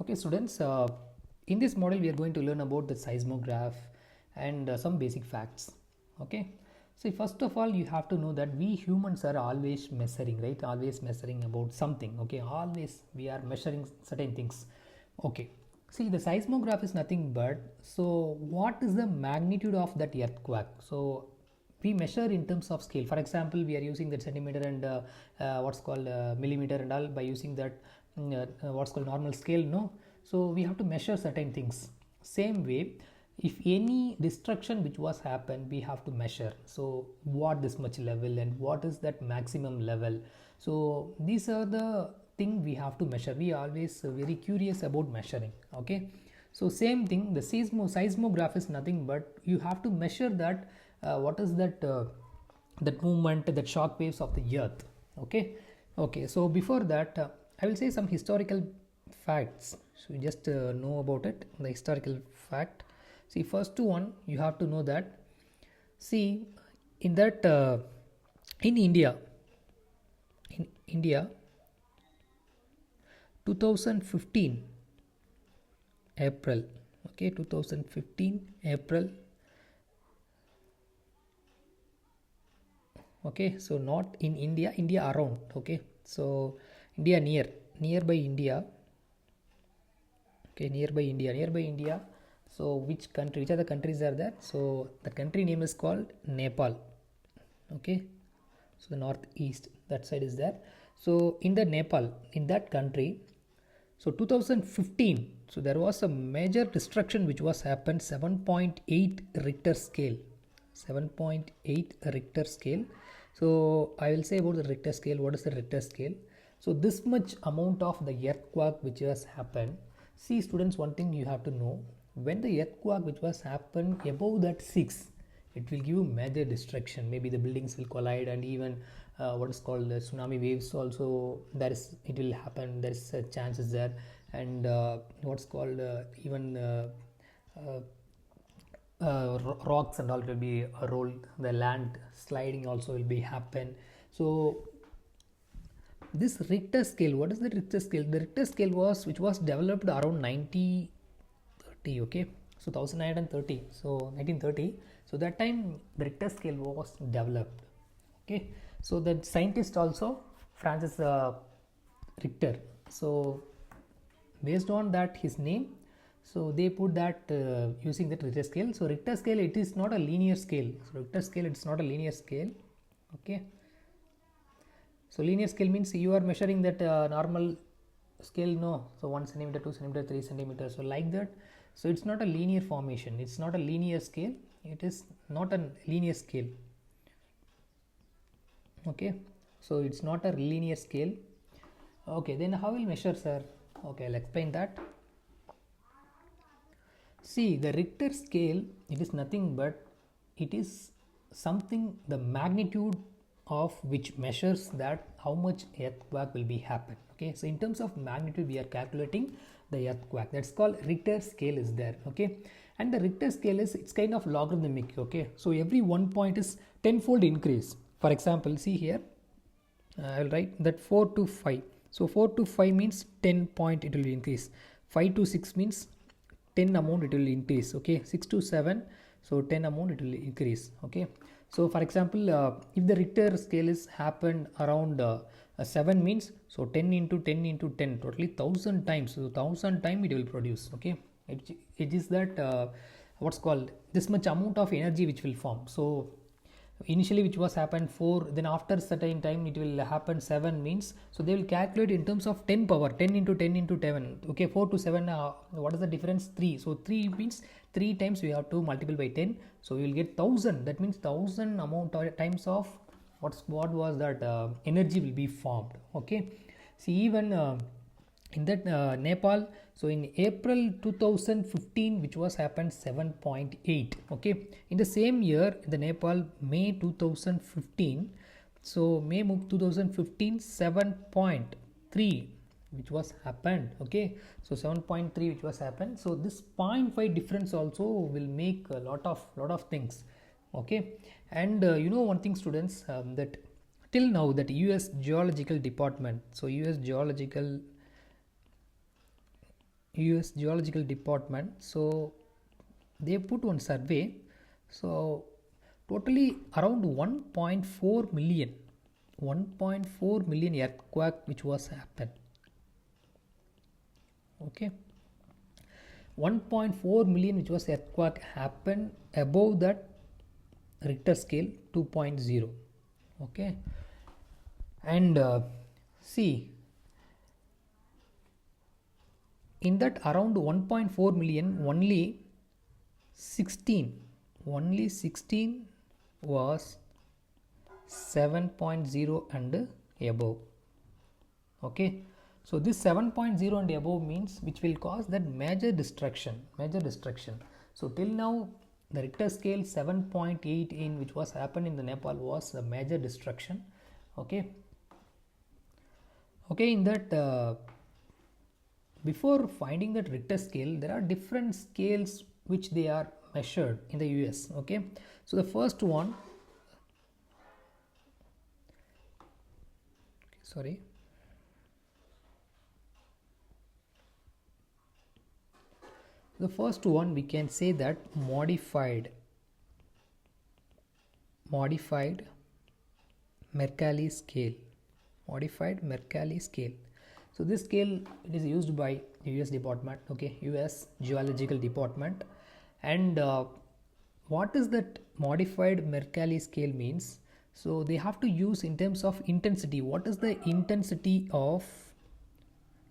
Okay, students, in this model we are going to learn about the seismograph and some basic facts. Okay, so first of all you have to know that we humans are always measuring, right? Always measuring about something. Okay, always we are measuring certain things. Okay, see, the seismograph is nothing but, so what is the magnitude of that earthquake? So we measure in terms of scale. For example, we are using that centimeter and what's called millimeter and all by using that what's called normal scale, no? So we have to measure certain things. Same way, if any destruction which was happened, we have to measure. So what this much level and what is that maximum level? So these are the thing we have to measure. We are always very curious about measuring. Okay, so same thing, the seismograph is nothing but you have to measure that what is that that movement, that shock waves of the earth. Okay, okay, so before that I will say some historical facts, so you just know about it, the historical fact. See, first one you have to know that, see, in that in India 2015 April, okay, 2015 April. Okay, so not in India, India around. Okay, so India nearby India. Okay, nearby India. So which country, which other countries are there? So the country name is called Nepal. Okay, so the northeast, that side is there. So in the Nepal, in that country, so 2015, so there was a major destruction which was happened, 7.8 Richter scale. 7.8 Richter scale. So I will say about the Richter scale. What is the Richter scale? So this much amount of the earthquake which has happened. See, students, one thing you have to know, when the earthquake which was happened above that 6, it will give major destruction. Maybe the buildings will collide, and even what is called the tsunami waves also, that is, it will happen. There is chances there. And what's called even rocks and all will be rolled, the land sliding also will be happen. So this Richter scale, what is the Richter scale? The Richter scale was, which was developed around 1930. Okay, so 1930, so 1930, so that time the Richter scale was developed. Okay, so the scientist also, Francis Richter, so based on that his name, so they put that using the Richter scale. So Richter scale, it is not a linear scale. So Richter scale, it's not a linear scale. Okay, so linear scale means you are measuring that normal scale, no? So 1 centimeter, 2 centimeter, 3 centimeters, so like that. So it's not a linear formation, it's not a linear scale, it is not a linear scale. Okay, so it's not a linear scale. Okay, then how will measure, sir? Okay, I'll explain that. See, the Richter scale, it is nothing but, it is something, the magnitude of which measures that how much earthquake will be happen. Okay, so in terms of magnitude we are calculating the earthquake, that's called Richter scale is there. Okay, and the Richter scale is, it's kind of logarithmic. Okay, so every 1 point is tenfold increase. For example, see here, I will write that 4 to 5. So 4 to 5 means 10 point it will increase. 5 to 6 means 10 amount it will increase. Okay, 6 to 7, so 10 amount it will increase. Okay, so for example, if the Richter scale is happened around 7 means, so 10 into 10 into 10, totally 1000 times. So 1000 time it will produce. Okay, it is that what's called this much amount of energy which will form. So initially which was happened 4, then after certain time it will happen 7 means, so they will calculate in terms of 10 power, 10 into 10 into 10. Okay, 4 to 7, what is the difference? 3. So 3 means 3 times we have to multiply by 10, so we will get 1000. That means 1000 amount of times of what was that energy will be formed. Okay, see, even in that Nepal, so in April 2015 which was happened 7.8. okay, in the same year in the Nepal, May 2015, so May 2015 7.3 which was happened. Okay, so 7.3 which was happened. So this 0.5 difference also will make a lot of things. Okay, and you know one thing, students, that till now that US Geological Department, so US Geological US Geological Department. So they put one survey. So totally around 1.4 million earthquake which was happened. Okay, 1.4 million which was earthquake happened above that Richter scale 2.0. Okay, and see, in that around 1.4 million, only 16 was 7.0 and above. Okay, so this 7.0 and above means which will cause that major destruction. So till now the Richter scale 7.8 in which was happened in the Nepal was a major destruction. Okay, in that before finding that Richter scale, there are different scales which they are measured in the US. Okay, so the first one, the first one we can say that modified Mercalli scale. So this scale, it is used by US department. Okay, US Geological Department. And what is that modified Mercalli scale means? So they have to use in terms of intensity. What is the intensity of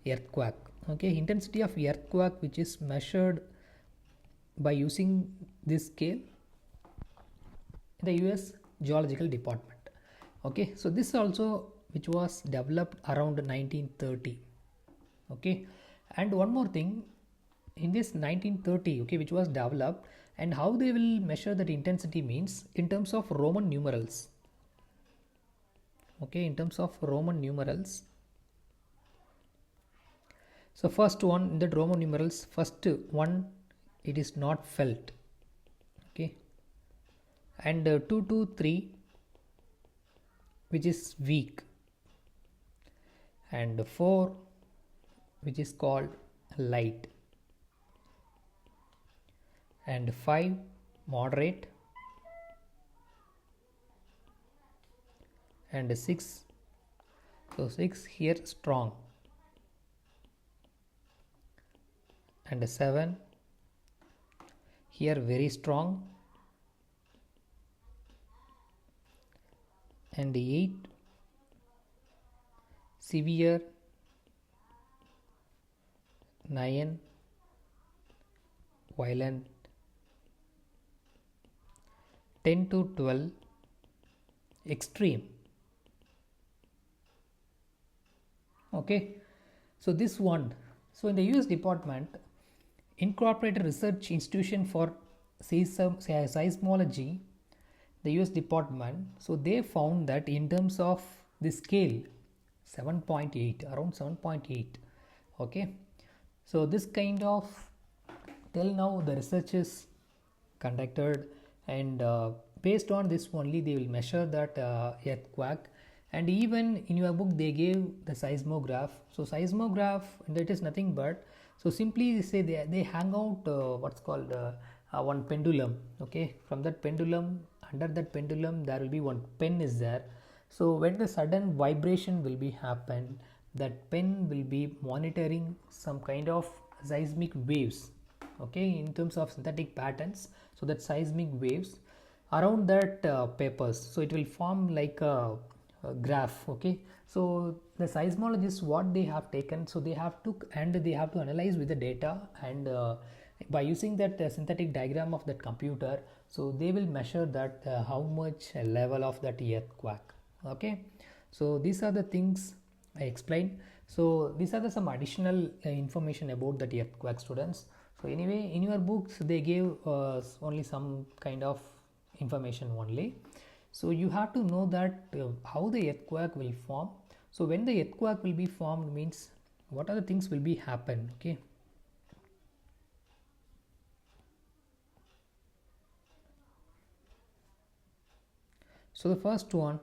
earthquake? Okay, intensity of earthquake which is measured by using this scale in the US Geological Department. Okay, so this also which was developed around 1930. Okay, and one more thing, in this 1930, okay, which was developed, and how they will measure that intensity means in terms of Roman numerals. Okay, in terms of Roman numerals. So first one, in that Roman numerals, first one, it is not felt. Okay, and 2 to 3 which is weak, and 4 which is called light, and 5 moderate, and 6, so 6 here strong, and 7 here very strong, and 8 severe, 9 violent, 10 to 12 extreme. Okay, so this one, so in the US department, Incorporated Research Institution for Seismology, the US department, so they found that in terms of the scale 7.8, around 7.8. Okay, so this kind of, till now the research is conducted, and based on this only they will measure that earthquake. And even in your book they gave the seismograph. So seismograph, that is nothing but, so simply say they hang out what's called one pendulum. Okay, from that pendulum, under that pendulum there will be one pen is there. So when the sudden vibration will be happen, that pen will be monitoring some kind of seismic waves. Okay, in terms of synthetic patterns, so that seismic waves around that papers, so it will form like a graph. Okay, so the seismologists, what they have taken, so they have to, and they have to analyze with the data, and by using that synthetic diagram of that computer, so they will measure that how much level of that earthquake. Okay, so these are the things I explained. So these are some additional information about that earthquake, students. So anyway, in your books they gave only some kind of information only. So you have to know that how the earthquake will form. So when the earthquake will be formed means what are the things will be happen. Okay, so the first one,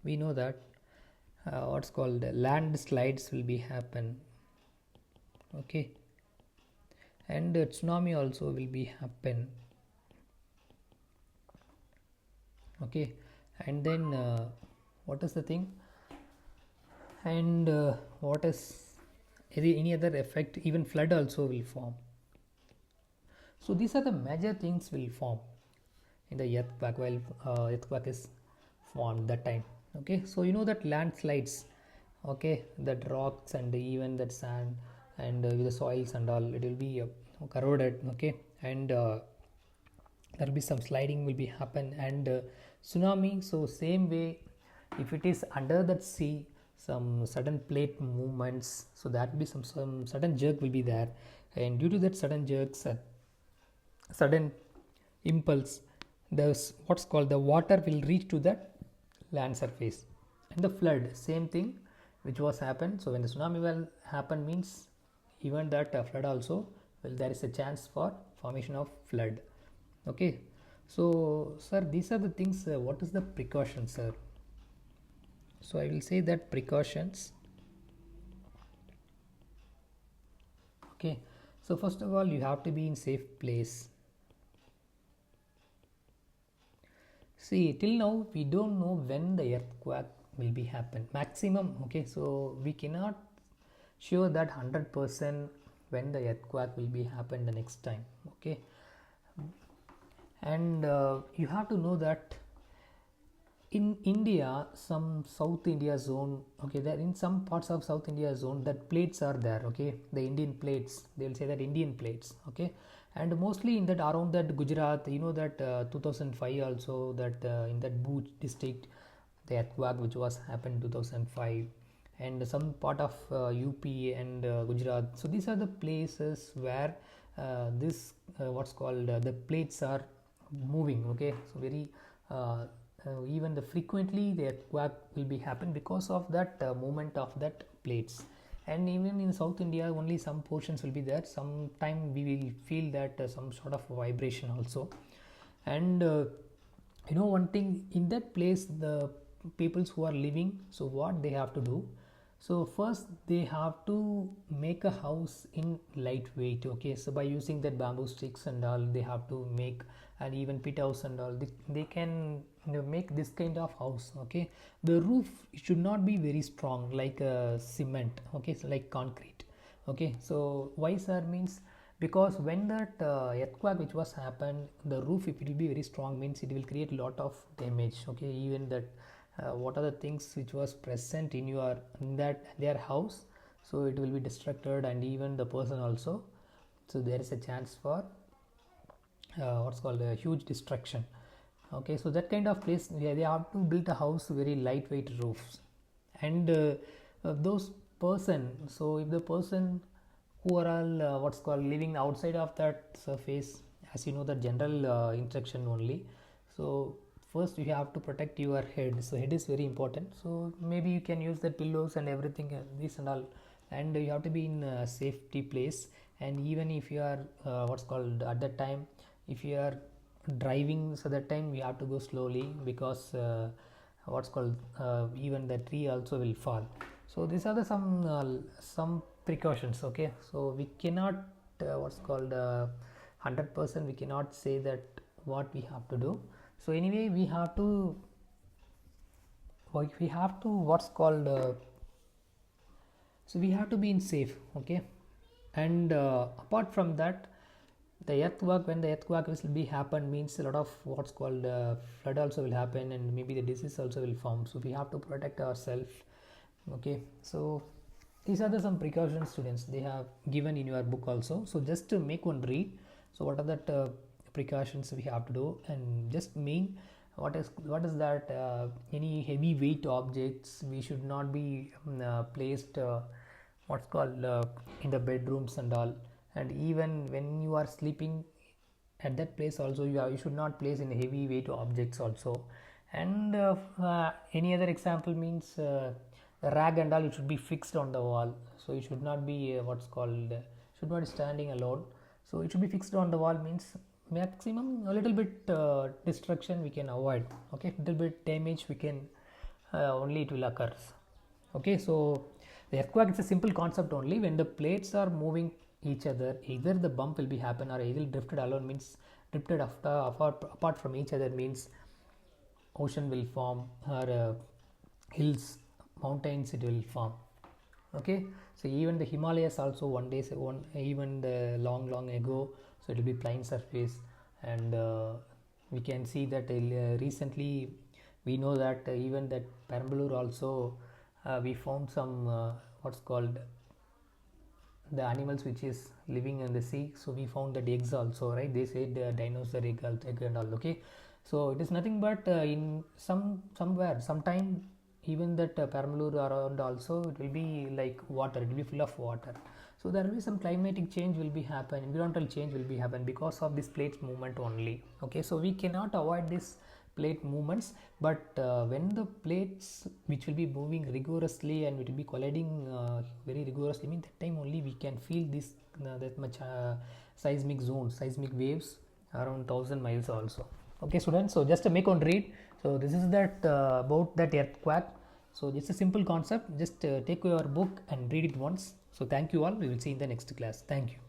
we know that what's called landslides will be happen. Okay, and tsunami also will be happen. Okay, and then what is the thing, and what is any other effect, even flood also will form. So these are the major things will form in the earthquake while earthquake is formed that time. Okay, so you know that landslides, okay, that rocks and even that sand and with the soils and all, it will be corroded. Okay, and there will be some sliding will be happen, and tsunami, so same way, if it is under that sea, some sudden plate movements, so that will be some sudden jerk will be there, and due to that sudden jerks, sudden impulse, there's what's called the water will reach to that land surface. And the flood, same thing which was happened. So when the tsunami will happen means even that flood also, well, there is a chance for formation of flood. Okay, so sir, these are the things. What is the precaution, sir? So I will say that precautions. Okay, so first of all, you have to be in safe place. See, till now we don't know when the earthquake will be happen maximum. Okay, so we cannot sure that 100% when the earthquake will be happen the next time. Okay, and you have to know that in India, some South India zone, okay, there in some parts of South India zone that plates are there. Okay, the Indian plates, they will say that Indian plates. Okay, and mostly in that around that Gujarat, you know that 2005 also, that in that Bhuj district, the earthquake which was happened 2005, and some part of UP and Gujarat. So these are the places where this what's called the plates are moving. Okay, so very even the frequently the earthquake will be happen because of that movement of that plates. And even in South India only some portions will be there, sometime we will feel that some sort of vibration also. And you know one thing, in that place the peoples who are living, so what they have to do, so first they have to make a house in lightweight. Okay, so by using that bamboo sticks and all, they have to make, and even pit house and all, they can make this kind of house. Okay, the roof should not be very strong like cement. Okay, so like concrete. Okay, so why sir means, because when that earthquake which was happened, the roof, if it will be very strong means it will create a lot of damage. Okay, even that what are the things which was present in that their house, so it will be destructed, and even the person also. So there is a chance for what's called a huge destruction. Okay, so that kind of place, they have to build a house very lightweight roofs. And those person, so if the person who are all what's called living outside of that surface, as you know the general instruction only, so first you have to protect your head, so head is very important. So maybe you can use the pillows and everything, this and all, and you have to be in a safety place. And even if you are what's called at that time, if you are driving, so that time we have to go slowly, because what's called even the tree also will fall. So these are the some precautions. Okay, so we cannot what's called 100% we cannot say that what we have to do. So anyway, we have to what's called so we have to be in safe. Okay, and apart from that, the earthquake, when the earthquake will be happen means a lot of what's called flood also will happen, and maybe the disease also will form. So we have to protect ourselves. Okay, so these are the some precautions students they have given in your book also. So just to make one read, so what are that precautions we have to do, and just main what is that any heavy weight objects we should not be placed what's called in the bedrooms and all. And even when you are sleeping at that place also, you should not place in heavy weight objects also. And any other example means the rag and all, it should be fixed on the wall, so it should not be what's called should not be standing alone, so it should be fixed on the wall means maximum a little bit destruction we can avoid. Okay, little bit damage we can only it will occur. Okay, so the earthquake is a simple concept only. When the plates are moving each other, either the bump will be happen or either drifted alone means drifted apart from each other means ocean will form or hills, mountains it will form. Okay, so even the Himalayas also one day, even the long ago, so it will be plain surface. And we can see that recently we know that even that Perambalur also we found some what's called the animals which is living in the sea. So we found that eggs also, right? They said dinosaur egg and all. Okay, so it is nothing but in somewhere sometime even that Perambalur around also it will be like water, it will be full of water. So there will be some climatic change will be happen, environmental change will be happen because of this plate movement only. Okay, so we cannot avoid this plate movements, but when the plates which will be moving rigorously and it will be colliding very rigorously, I mean that time only we can feel this that much seismic zones, seismic waves around 1000 miles also. Okay students, so just make on read. So this is that about that earthquake. So it's a simple concept, just take your book and read it once. So thank you all, we will see in the next class. Thank you.